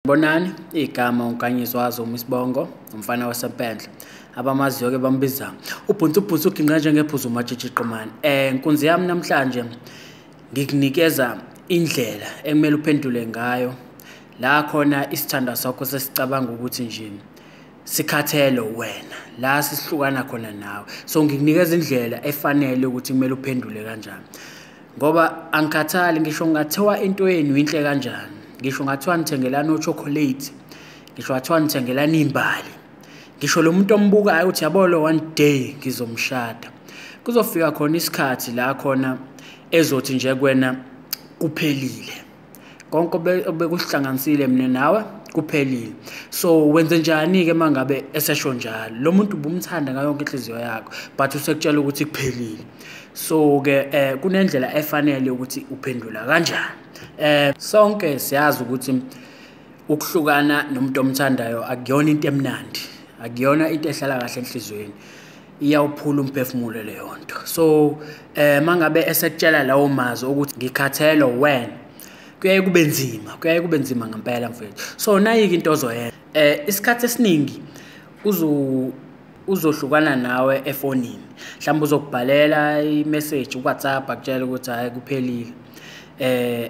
Bonani igama unkanyizwazo umisibongo umfana wasempendla abamaziyo ke bambiza ubhuntsubhunsu uginqa njengephuzu umatshitshiqomane. Nkunzi yami namhlanje ngikunikeza indlela ekumele uphendule ngayo la khona isithanda sakho sesicabanga ukuthi nje sikhathele wena la sisihlukana khona nawe. So ngikunikeza indlela efanele ukuthi kumele uphendule kanjani ngoba angikhathali ngisho ngathiwa into yenu inhle kanjani, ngisho ngathiwa nithengelana ochocolate, ngisho ngathiwa nithengelana imbali, ngisho lo muntu ombukayo uthi yabo lo one day ngizomshada, kuzofika khona isikhathi la khona ezothi nje kuwena kuphelile konke obekuhlanganisile mina nawe kuphelile. So wenze njani ke mangabe esesho njalo lo muntu ubumthanda ngayo yonke inhliziyo yakho but usekutshela ukuthi kuphelile? So ke kunendlela efanele ukuthi uphendula kanjani. Sonke siyazi ukuthi ukuhlukana nomuntu omthandayo akuyona into emnandi, akuyona into ehlala kahle enhlizweni, iyawuphula umphefumulo leyo nto. So mangabe esekutshela lawo mazwi ukuthi ngikhathele wena, kuyaye kube nzima ngempela mfethu. So nayike into ozoyenza, isikhathi esiningi uzohlukana nawe efonini, mhlawumbe uzokubhalela imessage uWhatsApp akutshela ukuthi hayi kuphelile.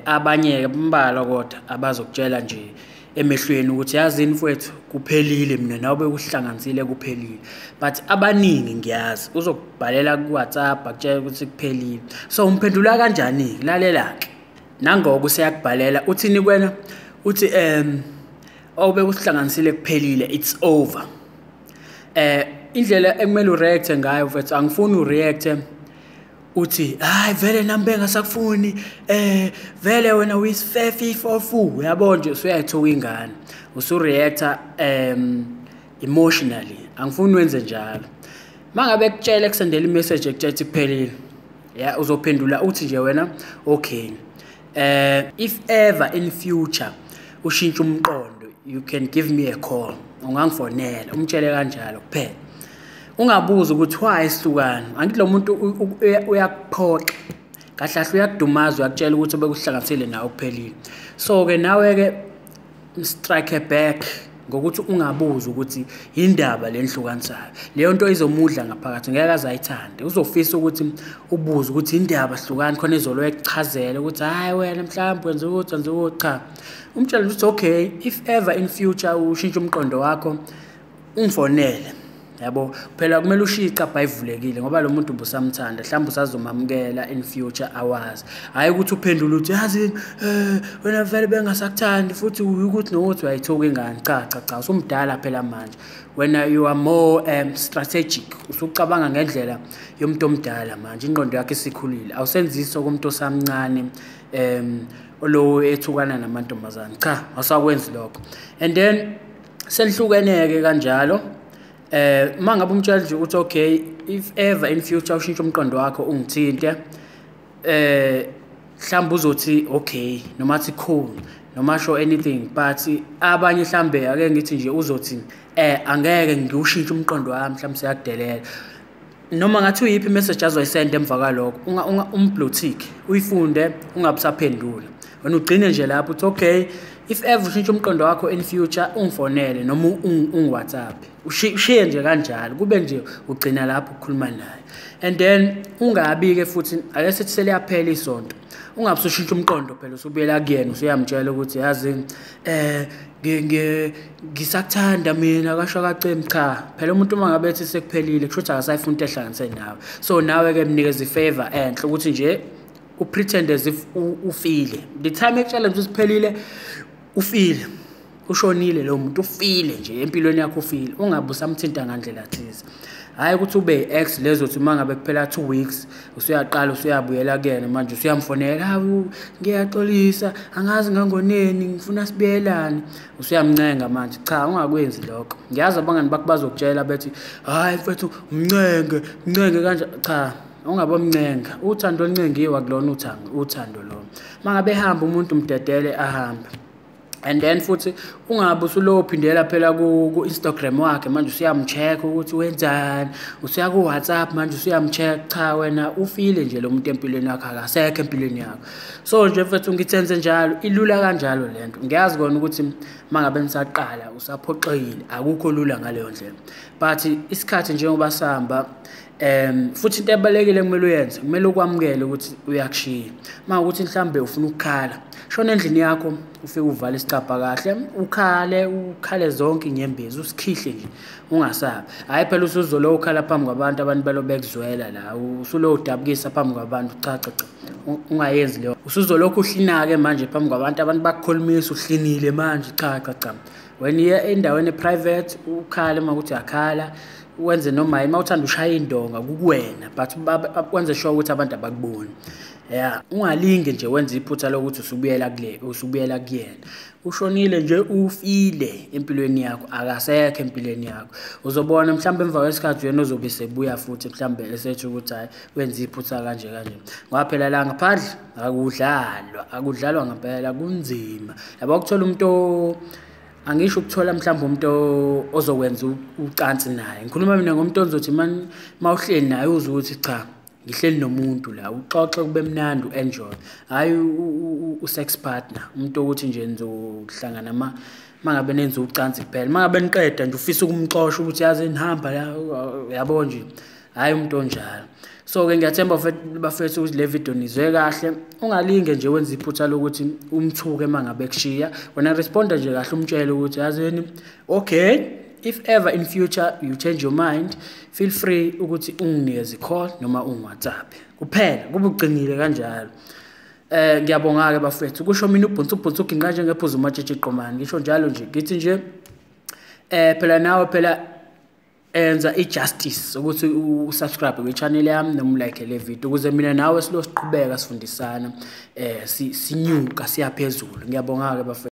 Abanye bambalwa kodwa abazokutshela nje emehlweni ukuthi yazini mfethu kuphelile, mina nawe bekuhlanganisile kuphelile. But abaningi ngiyazi uzokubhalela kuWhatsApp akutshela ukuthi kuphelile. So umphendula kanjani? Lalela ke nangoko useyakubhalela uthini kwena, uthi obekuhlanganisile kuphelile, it's over. Indlela ekumele ureact ngayo mfethu, angifuni ureact uthi hayi vele nami bengasakufuni, vele wena uyisifefifofu, yabo nje usuyayithoka ingane usureacta emotionally. Angifuni wenze njalo. Mangabe ekutshela ekusendela imessage ekutshela kuphelile, yeah, uzophendula uthi nje wena okay, if ever in future ushintsha umqondo you can give me a call, ungangifonela umtshele kanjalo kuphela. Ungabuza ukuthi why sihlukana, angithi lo muntu uyakuphoxa kahlahle, uyakudumaza, uyakutshela ukuthi obekuhlanganisile nawe kuphelile. So ke nawe ke strike back ngokuthi ungabuza ukuthi indaba lenhlukanisayo, leyo nto izomudla ngaphakathi, ngeke azayithande. Uzofisa ukuthi ubuze ukuthi indaba sihlukana khona izolo ekuchazela ukuthi hayi wena mhlawumbe wenza ukuthi cha. Umtshela ukuthi okay, if ever in future ushintsha umqondo wakho ungifonele, yabo phela kumele ushiye icapha ayivulekile ngoba lo muntu ubusamthanda, mhlawumbe usazomamukela in future awazi. Hayi ukuthi uphendule uthi yazi wena vele bengasakuthandi futhi ukuthi nokuthi uyayithoka ingane. Cha, usumdala phela manje, wena you are more strategic, usucabanga ngendlela yomuntu omdala manje, ingqondo yakhe isikhulile, awusenziso kumuntu osamncane lo ethukana namantombazane. Cha, awusakwenzi lokho. And then senihlukeneke kanjalo, mangabe umtshela nje ukuthi okay, if ever in future ushintsha umqondo wakho ungithinte, mhlawumbe uzothi okay noma athi cool noma show anything, but abanye mhlambe ake ngithi nje uzothi angeke ngiushintshe umqondo wami, mhlawumbe seyakudelela noma ngathi uyiphi imessage azoyisenda emva kwalokho umblotique, uyifunde ungabusaphendula. Wena ugcine nje lapho uthi okay, if ever ushintsha umqondo wakho in future ungifonele noma ungiWhatsApp, ushiye nje kanjalo, kube nje ugcina lapho ukukhuluma naye. And then ungabi ke futhi ake sithi seliyaphela isonto, ungabe ushintsha umqondo phela usubuyela kuyena usuyamtshela ukuthi yazi ngisakuthanda mina kasho kacembe. Cha, phela umuntu mangabe ethi sekuphelile kusho ukuthi akasayifuni into ehlanganise nawe. So nawe ke mnikeze ifavor enhle ukuthi nje upretend as if ufile the time ekutshela nje usiphelile, ufile ushonile lo muntu, ufile nje empilweni yakho, ufile, ungabe usamthinta ngandlela thize. Hayi ukuthi ube ex lezo uthi mangabe kuphela 2 weeks usuyaqala usuyabuyela kuyena manje usuyamfonela, hawu ngiyaxolisa angazi ngangoneni ngifuna sibuyelane, usuyamncenga manje. Cha, ungakwenzi lokho. Ngiyazi abangani bakho bazokutshela bethi hayi mfethu mncenge kanje. Cha, ungabe umncenga, uthando oluncengiwe akulona uthando lo. Mangabe ehamba umuntu umdedele ahambe, and then futhi ungabe usulophindela phela ku Instagram wakhe manje usiyamcheck ukuthi wenzani, usiya ku WhatsApp manje usiyamcheck, cha wena ufile nje lo muntu empilweni yakhe akasekho empilweni yakho. So nje mfethu ngithenze njalo ilula kanjalo lento. Ngiyazi kona ukuthi mangabe nisaqala usaphoxekile akukho lula ngaleyo ndlela, but isikhathi njengoba sihamba futhi into ebalekile kumele uyenze kumele ukwamukele ukuthi uyakushiya. Mawukuthi mhlambe ufuna ukukhala shona endlini yakho ufike uvale isicapha kahle ukhale zonke inyembezi usikhihle nje ungasabi. Hayi phela usuzolo ukhala phambi kwabantu abantu belo bekuzwela la usulo udabukisa phambi kwabantu cha ungayenzi leyo. Usuzolokhu uhlinake manje phambi kwabantu abantu bakukholimisa uhlinile manje cha wena iye endaweni private ukhale makuthi akhala wenze noma uthanda ushaya indonga kukuwena but wenze sure ukuthi abantu abakuboni. Ungalinge nje wenza iphutha lokuthi usubuyela kuyena. Ushonile nje ufile empilweni yakho akasekho empilweni yakho. Uzobona mhlambe emva kwesikhathi wena uzobe sebuya futhi mhlambe esethi ukuthi hayi wenza iphutha kanje ngoba phela la ngaphandle akudlalwa ngempela kunzima. Yabo ukuthola umuntu angisho ukuthola mhlawumbe umuntu ozokwenza ucansi naye. Ngikhuluma mina ngomuntu ozothi mawuhleli naye uze ukuthi cha ngihleli nomuntu la uxoxe kube mnandi enjoy, hayi sex partner umuntu ukuthi nje nizohlangana mangabe nenza ucansi kuphela. Mangabe niqeda nje ufisa ukumxoxa ukuthi yazi nihamba la yabo nje hayi umuntu onjalo. So ke ngiyathemba bafethu ukuthi le video nizwe kahle. Ungalinge nje wenza iphutha lokuthi umthuke mangabe kushiya. Wena responda nje kahle umtshele ukuthi yazini okay, if ever in future you change your mind feel free ukuthi unginikeze call noma WhatsApp kuphela kube uqinile kanjalo. Ngiyabonga ke bafethu kusho mina ubhuntsubhuntsu uginqa nje ngephuzu umatshitshi iqomani ngisho njalo nje ngithi nje phela nawe phela enza ijustice ukuthi usubscribe kwi-channel yami noma like le video ukuze mina nawe silo siqhubeka sifundisana sinyuka siya phezulu. Ngiyabonga ke bafethu.